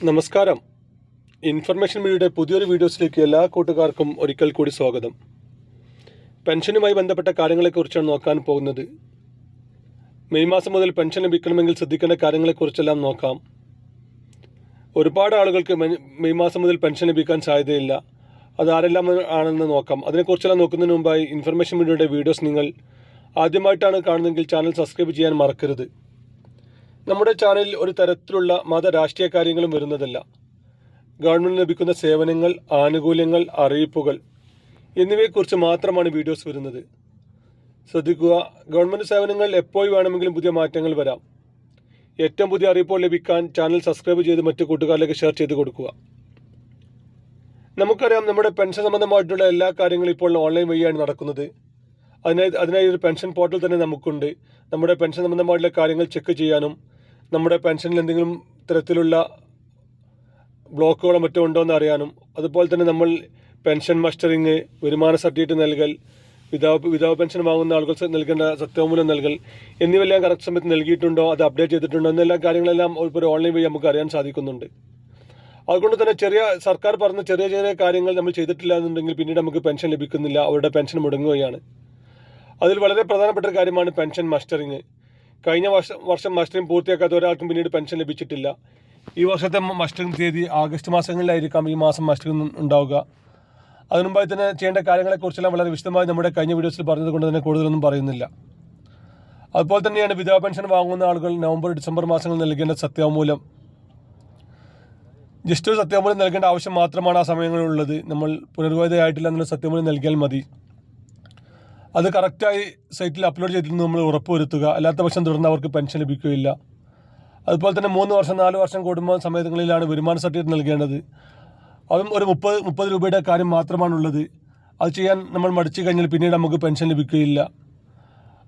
നമസ്കാരം. ഇൻഫർമേഷൻ മീഡിയയുടെ പുതിയൊരു വീഡിയോസിലേക്ക് എല്ലാ കൂട്ടുകാർക്കും ഒരിക്കൽ കൂടി സ്വാഗതം. പെൻഷനുമായി ബന്ധപ്പെട്ട കാര്യങ്ങളെക്കുറിച്ചാണ് നോക്കാൻ പോകുന്നത്. മെയ് മാസം മുതൽ പെൻഷൻ ലഭിക്കണമെങ്കിൽ ശ്രദ്ധിക്കേണ്ട കാര്യങ്ങളെക്കുറിച്ചെല്ലാം നോക്കാം. ഒരുപാട് ആളുകൾക്ക് മെയ് മാസം മുതൽ പെൻഷൻ ലഭിക്കാൻ സാധ്യതയില്ല. അതാരെല്ലാം ആണെന്ന് നോക്കാം. അതിനെക്കുറിച്ചെല്ലാം നോക്കുന്നതിന് മുമ്പായി ഇൻഫർമേഷൻ മീഡിയയുടെ വീഡിയോസ് നിങ്ങൾ ആദ്യമായിട്ടാണ് കാണുന്നതെങ്കിൽ ചാനൽ സബ്സ്ക്രൈബ് ചെയ്യാൻ മറക്കരുത്. നമ്മുടെ ചാനലിൽ ഒരു തരത്തിലുള്ള മത രാഷ്ട്രീയ കാര്യങ്ങളും വരുന്നതല്ല. ഗവൺമെൻറ് ലഭിക്കുന്ന സേവനങ്ങൾ, ആനുകൂല്യങ്ങൾ, അറിയിപ്പുകൾ എന്നിവയെക്കുറിച്ച് മാത്രമാണ് വീഡിയോസ് വരുന്നത്. ശ്രദ്ധിക്കുക, ഗവൺമെൻറ് സേവനങ്ങൾ എപ്പോൾ വേണമെങ്കിലും പുതിയ മാറ്റങ്ങൾ വരാം. ഏറ്റവും പുതിയ അറിയിപ്പുകൾ ലഭിക്കാൻ ചാനൽ സബ്സ്ക്രൈബ് ചെയ്ത് മറ്റു കൂട്ടുകാരിലേക്ക് ഷെയർ ചെയ്ത് കൊടുക്കുക. നമുക്കറിയാം, നമ്മുടെ പെൻഷൻ സംബന്ധമായിട്ടുള്ള എല്ലാ കാര്യങ്ങളും ഇപ്പോൾ ഓൺലൈൻ വഴിയാണ് നടക്കുന്നത്. അതിനായി ഒരു പെൻഷൻ പോർട്ടൽ തന്നെ നമുക്കുണ്ട്. നമ്മുടെ പെൻഷൻ സംബന്ധമായിട്ടുള്ള കാര്യങ്ങൾ ചെക്ക് ചെയ്യാനും നമ്മുടെ പെൻഷനിൽ എന്തെങ്കിലും തരത്തിലുള്ള ബ്ലോക്കുകളോ മറ്റോ ഉണ്ടോ എന്ന് അറിയാനും, അതുപോലെ തന്നെ നമ്മൾ പെൻഷൻ മസ്റ്ററിങ്, വരുമാന സർട്ടിഫിക്കറ്റ് നൽകൽ, വിധവ പെൻഷൻ വാങ്ങുന്ന ആളുകൾ നൽകേണ്ട സത്യവാങ്മൂലം നൽകൽ എന്നിവയെല്ലാം കറക്റ്റ് സമയത്ത് നൽകിയിട്ടുണ്ടോ, അത് അപ്ഡേറ്റ് ചെയ്തിട്ടുണ്ടോ എന്നെല്ലാം കാര്യങ്ങളെല്ലാം ഒരു ഓൺലൈൻ വഴി നമുക്ക് അറിയാൻ സാധിക്കുന്നുണ്ട്. അതുകൊണ്ട് തന്നെ സർക്കാർ പറഞ്ഞ ചെറിയ ചെറിയ കാര്യങ്ങൾ നമ്മൾ ചെയ്തിട്ടില്ല എന്നുണ്ടെങ്കിൽ പിന്നീട് നമുക്ക് പെൻഷൻ ലഭിക്കുന്നില്ല, അവരുടെ പെൻഷൻ മുടങ്ങുകയാണ്. അതിൽ വളരെ പ്രധാനപ്പെട്ട ഒരു കാര്യമാണ് പെൻഷൻ മസ്റ്ററിങ്. കഴിഞ്ഞ വർഷം മസ്റ്ററിങ് പൂർത്തിയാക്കാത്ത ഒരാൾക്കും പിന്നീട് പെൻഷൻ ലഭിച്ചിട്ടില്ല. ഈ വർഷത്തെ മസ്റ്ററിങ് തീയതി ആഗസ്റ്റ് മാസങ്ങളിലായിരിക്കാം ഈ മാസം മസ്റ്ററിങ് ഉണ്ടാവുക. അതിനുമുമ്പായി തന്നെ ചെയ്യേണ്ട കാര്യങ്ങളെക്കുറിച്ചെല്ലാം വളരെ വിശദമായി നമ്മുടെ കഴിഞ്ഞ വീഡിയോസിൽ പറഞ്ഞതുകൊണ്ട് തന്നെ കൂടുതലൊന്നും പറയുന്നില്ല. അതുപോലെ തന്നെയാണ് വിധവ പെൻഷൻ വാങ്ങുന്ന ആളുകൾ നവംബർ ഡിസംബർ മാസങ്ങളിൽ നൽകേണ്ട സത്യവാങ്മൂലം. ജസ്റ്റ് ഒരു സത്യവാങ്മൂലം നൽകേണ്ട ആവശ്യം മാത്രമാണ് ആ സമയങ്ങളിലുള്ളത്. നമ്മൾ പുനർവിവാഹിതയായിട്ടില്ല എന്നുള്ള സത്യവാങ്മൂലം നൽകിയാൽ മതി. അത് കറക്റ്റായി സൈറ്റിൽ അപ്ലോഡ് ചെയ്തിരുന്നു നമ്മൾ ഉറപ്പുവരുത്തുക. അല്ലാത്ത പക്ഷം തുടർന്ന് അവർക്ക് പെൻഷൻ ലഭിക്കുകയില്ല. അതുപോലെ തന്നെ 3 വർഷം 4 വർഷം കൂടുമ്പോൾ സമയങ്ങളിലാണ് വരുമാന സർട്ടിഫിക്കറ്റ് നൽകേണ്ടത്. അതും ഒരു 30 രൂപയുടെ കാര്യം മാത്രമാണുള്ളത്. അത് ചെയ്യാൻ നമ്മൾ മടിച്ചു കഴിഞ്ഞാൽ പിന്നീട് നമുക്ക് പെൻഷൻ ലഭിക്കുകയില്ല.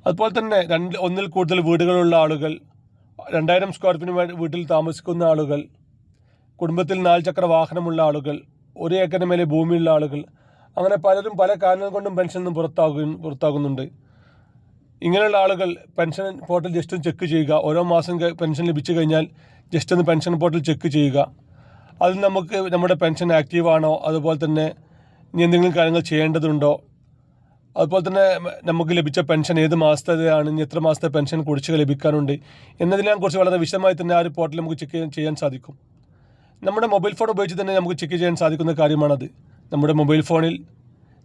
അതുപോലെ തന്നെ ഒന്നിൽ കൂടുതൽ വീടുകളുള്ള ആളുകൾ, 2000 സ്ക്വയർ ഫീറ്റ് വീട്ടിൽ താമസിക്കുന്ന ആളുകൾ, കുടുംബത്തിൽ 4 ചക്ര വാഹനമുള്ള ആളുകൾ, 1 ഏക്കറിന് മേലെ ഭൂമിയുള്ള ആളുകൾ, അങ്ങനെ പലരും പല കാരണങ്ങൾ കൊണ്ടും പെൻഷനിൽ നിന്നും പുറത്താകുന്നുണ്ട്. ഇങ്ങനെയുള്ള ആളുകൾ പെൻഷൻ പോർട്ടൽ ജസ്റ്റ് ഒന്ന് ചെക്ക് ചെയ്യുക. ഓരോ മാസം പെൻഷൻ ലഭിച്ചു കഴിഞ്ഞാൽ ജസ്റ്റ് ഒന്ന് പെൻഷൻ പോർട്ടൽ ചെക്ക് ചെയ്യുക. അതിൽ നമുക്ക് നമ്മുടെ പെൻഷൻ ആക്റ്റീവാണോ, അതുപോലെ തന്നെ ഇനി എന്തെങ്കിലും കാര്യങ്ങൾ ചെയ്യേണ്ടതുണ്ടോ, അതുപോലെ തന്നെ നമുക്ക് ലഭിച്ച പെൻഷൻ ഏത് മാസത്തേതാണ്, ഇനി എത്ര മാസത്തെ പെൻഷൻ കുടിശ്ശിക ലഭിക്കാനുണ്ട് എന്നതിനെ കുറിച്ച് വളരെ വിശദമായി തന്നെ ആ ഒരു പോർട്ടൽ നമുക്ക് ചെക്ക് ചെയ്യാൻ സാധിക്കും. നമ്മുടെ മൊബൈൽ ഫോൺ ഉപയോഗിച്ച് തന്നെ നമുക്ക് ചെക്ക് ചെയ്യാൻ സാധിക്കുന്ന കാര്യമാണത്. നമ്മുടെ മൊബൈൽ ഫോണിൽ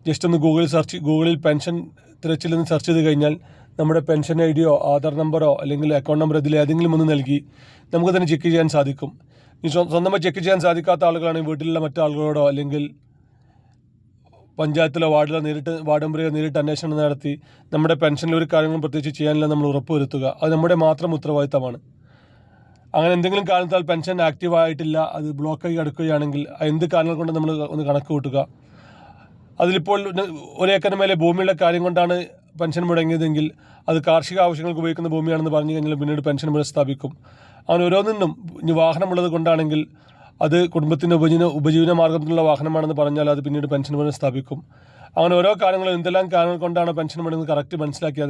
ജസ്റ്റ് ഒന്ന് ഗൂഗിളിൽ പെൻഷൻ തിരച്ചിൽ നിന്ന് സെർച്ച് ചെയ്ത് കഴിഞ്ഞാൽ നമ്മുടെ പെൻഷൻ ഐഡിയോ ആധാർ നമ്പറോ അല്ലെങ്കിൽ അക്കൗണ്ട് നമ്പർ ഇതിൽ ഏതെങ്കിലും ഒന്ന് നൽകി നമുക്ക് തന്നെ ചെക്ക് ചെയ്യാൻ സാധിക്കും. ഈ സ്വന്തമായി ചെക്ക് ചെയ്യാൻ സാധിക്കാത്ത ആളുകളാണെങ്കിൽ വീട്ടിലുള്ള മറ്റാളുകളോടോ അല്ലെങ്കിൽ പഞ്ചായത്തിലോ വാർഡ് മെമ്പറോ നേരിട്ട് അന്വേഷണം നടത്തി നമ്മുടെ പെൻഷനിൽ ഒരു കാര്യങ്ങളും പ്രത്യേകിച്ച് ചെയ്യാനില്ല നമ്മൾ ഉറപ്പുവരുത്തുക. അത് നമ്മുടെ മാത്രം ഉത്തരവാദിത്തമാണ്. അങ്ങനെ എന്തെങ്കിലും കാരണത്താൽ പെൻഷൻ ആക്റ്റീവ് ആയിട്ടില്ല, അത് ബ്ലോക്കായി കിടക്കുകയാണെങ്കിൽ എന്ത് കാരണങ്ങൾ കൊണ്ട് നമ്മൾ ഒന്ന് കണക്ക് കൂട്ടുക. അതിലിപ്പോൾ 1 ഏക്കറിന് മേലെ ഭൂമിയുള്ള കാര്യം കൊണ്ടാണ് പെൻഷൻ മുടങ്ങിയതെങ്കിൽ അത് കാർഷിക ആവശ്യങ്ങൾക്ക് ഉപയോഗിക്കുന്ന ഭൂമിയാണെന്ന് പറഞ്ഞു കഴിഞ്ഞാൽ പിന്നീട് പെൻഷൻ പുനഃസ്ഥാപിക്കും. അങ്ങനെ ഓരോന്നിനും ഇനി വാഹനമുള്ളത് കൊണ്ടാണെങ്കിൽ അത് കുടുംബത്തിൻ്റെ ഉപജീവന മാർഗത്തിലുള്ള വാഹനമാണെന്ന് പറഞ്ഞാൽ അത് പിന്നീട് പെൻഷൻ പുനഃസ്ഥാപിക്കും. അങ്ങനെ ഓരോ കാര്യങ്ങളും എന്തെല്ലാം കാരണങ്ങൾ കൊണ്ടാണ് പെൻഷൻ മുടങ്ങുന്നത് കറക്റ്റ് മനസ്സിലാക്കി